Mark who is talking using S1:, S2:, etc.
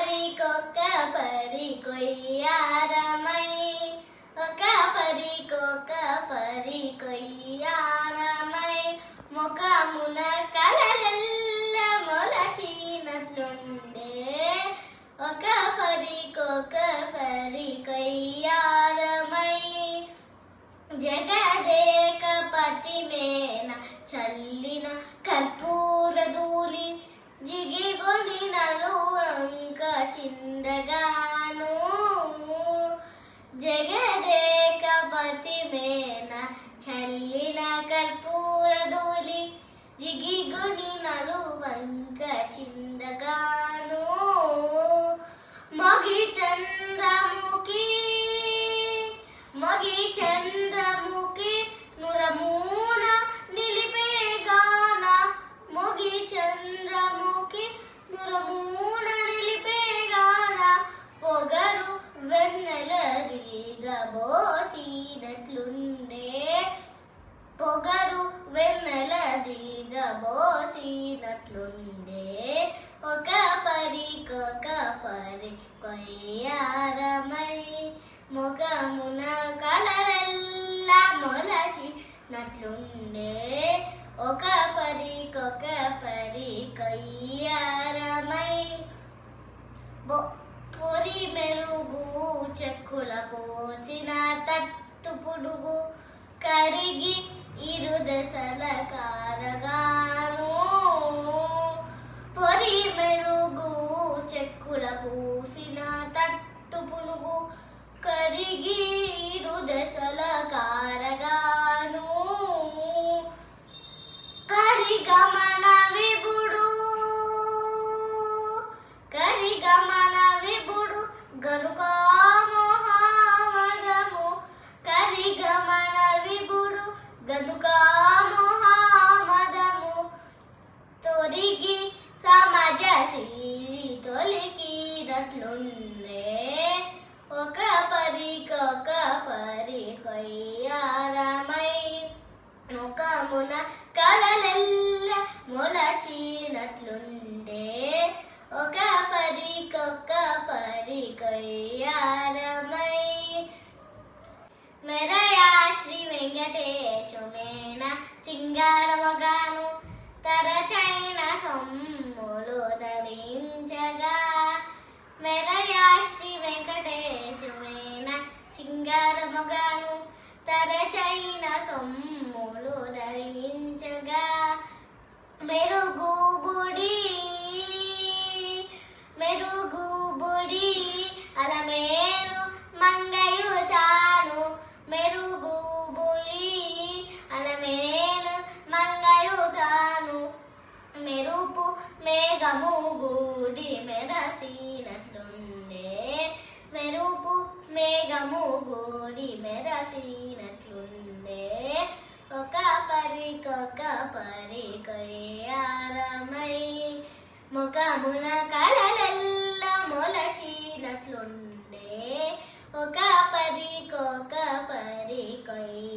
S1: పరికొక్క పరి కొయ్యారమై ఒక పరికొక్క పరి కొయ్యారమై ముఖమున కళలెల్ల మొలచినట్లుండే ఒక పరికొక్క పరి కొయ్యారమై జగదేకపతి మేన చల్లిన కర్పూర ధూళి జిగిగొని నలువంక చిందగాను జగదేకపతి మేన చల్లిన కర్పూర ధూళి జిగిగొని నలువంక చిందగాను మగి చంద్రముఖి నురమూన నిలిపేగాన మొగి చంద్రముఖి నురమూన నిలిపేగాన పొగరు వెన్నెల దిగబోసినట్లుండే పొగరు వెన్నెల దిగబోసినట్లుండే ఒక పరికొక పరి కొయ్యారమై ముఖమున కళలెల్ల మొలచినట్లుండే ఒక పరికొక పరి కొయ్యారమై పొరి మెరుగు చెక్కుల పోసిన తట్టు పుడుగు కరిగి ఇరుదశల కారగాను పొరి మెరుగు చెక్కుల పూసిన తట్టు పునుగు కరిగి ఇరుదశల కారగాను కరిగమన విభుడు గనుక మొహామరము కరిగమన విభుడు గనుక మొహామరము తొరిగి సమాజ తొలికినట్లుండే ఒక పరికొక పరి కొయ్యారమై ముఖమున కళలెల్ల మొలచినట్లుండే ఒక పరికొక పరి కొయ్యారమై మెరయా శ్రీ వెంకటేశుమేన సింగారమగాను తరచైన సొమ్ములు ధరించగా మెరయా శ్రీ వెంకటేశుమేన సింగారమగాను తరచైన సొమ్ములు ధరించగా మెరుగుబుడి అలమేలు మంగయుతాను మెరుగుబుడి అలమేలు మంగయుతాను మెరుపు మేఘము గూడి మెరసినట్లుండే మెరుపు మేఘము గూడి మెరసినట్లుండే ఒక పరికొక పరి కొయ్యారమై ముఖమున కళలెల్ల మొలచినట్లుండే ఒక పరికొక పరి కొయ్యారమై